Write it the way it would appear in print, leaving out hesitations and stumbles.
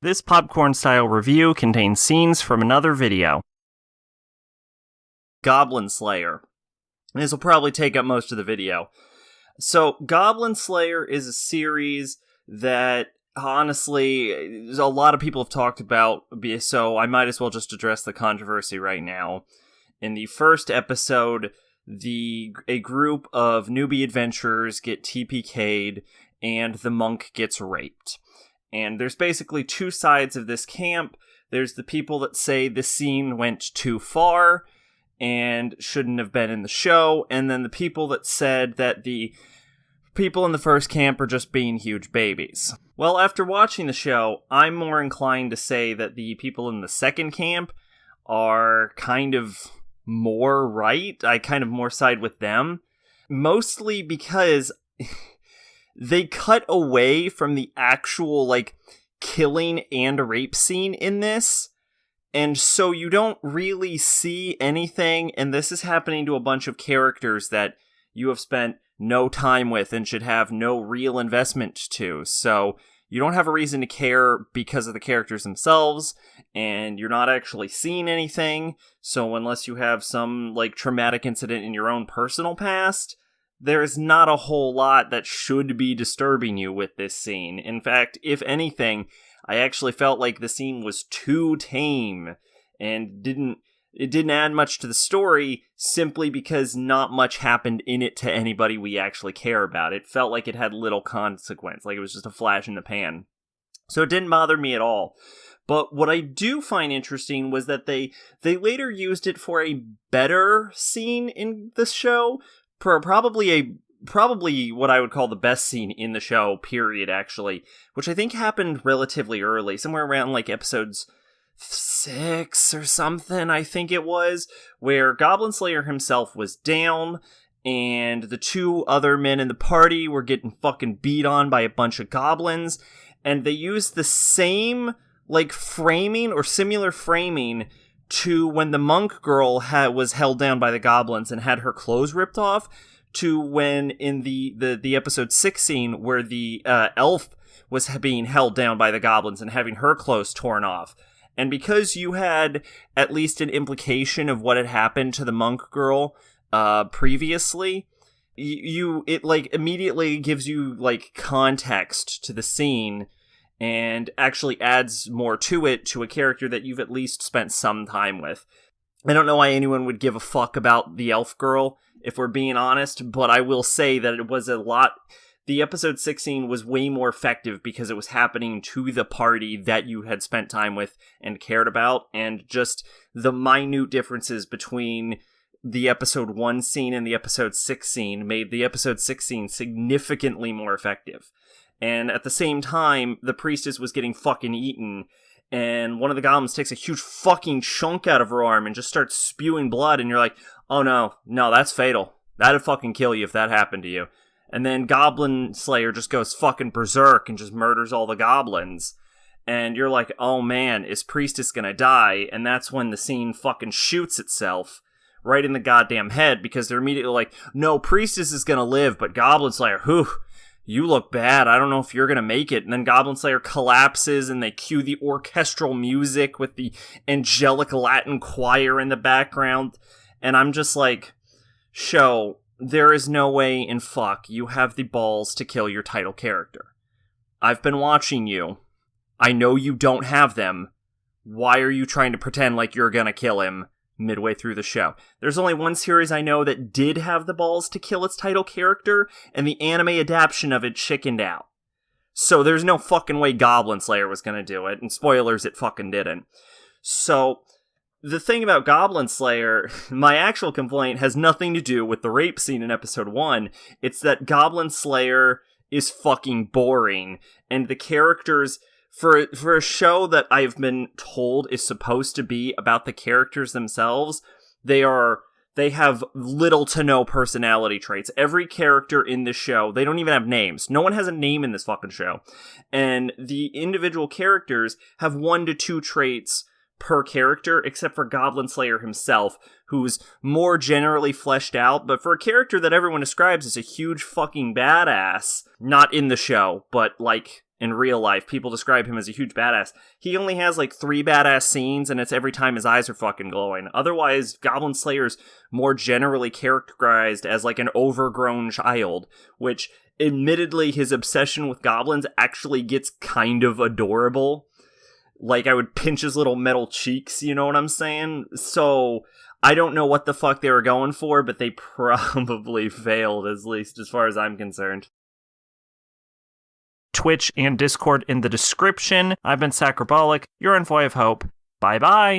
This popcorn-style review contains scenes from another video. Goblin Slayer. This will probably take up most of the video. So, Goblin Slayer is a series that, honestly, a lot of people have talked about, so I might as well just address the controversy right now. In the first episode, a group of newbie adventurers get TPK'd, and the monk gets raped. And there's basically two sides of this camp. There's the people that say the scene went too far and shouldn't have been in the show, and then the people that said that the people in the first camp are just being huge babies. Well, after watching the show, I'm more inclined to say that the people in the second camp are kind of more right. I kind of more side with them. Mostly because they cut away from the actual, killing and rape scene in this, and so you don't really see anything, and this is happening to a bunch of characters that you have spent no time with and should have no real investment to, so you don't have a reason to care because of the characters themselves, and you're not actually seeing anything, so unless you have some, traumatic incident in your own personal past, there's not a whole lot that should be disturbing you with this scene. In fact, if anything, I actually felt like the scene was too tame and it didn't add much to the story simply because not much happened in it to anybody we actually care about. It felt like it had little consequence, like it was just a flash in the pan. So it didn't bother me at all. But what I do find interesting was that they later used it for a better scene in the show, probably what I would call the best scene in the show, period, actually, which I think happened relatively early, somewhere around, episodes 6 or something, I think it was, where Goblin Slayer himself was down, and the two other men in the party were getting fucking beat on by a bunch of goblins, and they used the same, framing, or similar framing, to when the monk girl was held down by the goblins and had her clothes ripped off, to when in the episode 6 scene where the elf was being held down by the goblins and having her clothes torn off. And because you had at least an implication of what had happened to the monk girl previously, it immediately gives you context to the scene and actually adds more to it, to a character that you've at least spent some time with. I don't know why anyone would give a fuck about the elf girl, if we're being honest, but I will say that it was the episode 16 was way more effective because it was happening to the party that you had spent time with and cared about, and just the minute differences between the episode 1 scene and the episode 6 scene made the episode 6 scene significantly more effective. And at the same time, the priestess was getting fucking eaten, and one of the goblins takes a huge fucking chunk out of her arm and just starts spewing blood, and you're like, oh no, that's fatal. That'd fucking kill you if that happened to you. And then Goblin Slayer just goes fucking berserk and just murders all the goblins. And you're like, oh man, is priestess gonna die? And that's when the scene fucking shoots itself right in the goddamn head, because they're immediately like, no, priestess is gonna live, but Goblin Slayer, whew, you look bad, I don't know if you're gonna make it. And then Goblin Slayer collapses, and they cue the orchestral music with the angelic Latin choir in the background. And I'm just like, show, there is no way in fuck you have the balls to kill your title character. I've been watching you. I know you don't have them. Why are you trying to pretend like you're gonna kill him midway through the show? There's only one series I know that did have the balls to kill its title character, and the anime adaptation of it chickened out. So there's no fucking way Goblin Slayer was gonna do it, and spoilers, it fucking didn't. So the thing about Goblin Slayer, my actual complaint has nothing to do with the rape scene in episode 1. It's that Goblin Slayer is fucking boring, and the characters, for a show that I've been told is supposed to be about the characters themselves, they have little to no personality traits. Every character in this show, they don't even have names. No one has a name in this fucking show. And the individual characters have 1 to 2 traits per character, except for Goblin Slayer himself, who's more generally fleshed out, but for a character that everyone describes as a huge fucking badass, not in the show, but in real life. People describe him as a huge badass. He only has like 3 badass scenes, and it's every time his eyes are fucking glowing. Otherwise, Goblin Slayer's more generally characterized as like an overgrown child, which admittedly his obsession with goblins actually gets kind of adorable. Like, I would pinch his little metal cheeks, you know what I'm saying? So, I don't know what the fuck they were going for, but they probably failed, at least as far as I'm concerned. Twitch and Discord in the description. I've been Sacrobolic. You're Envoy of Hope. Bye-bye.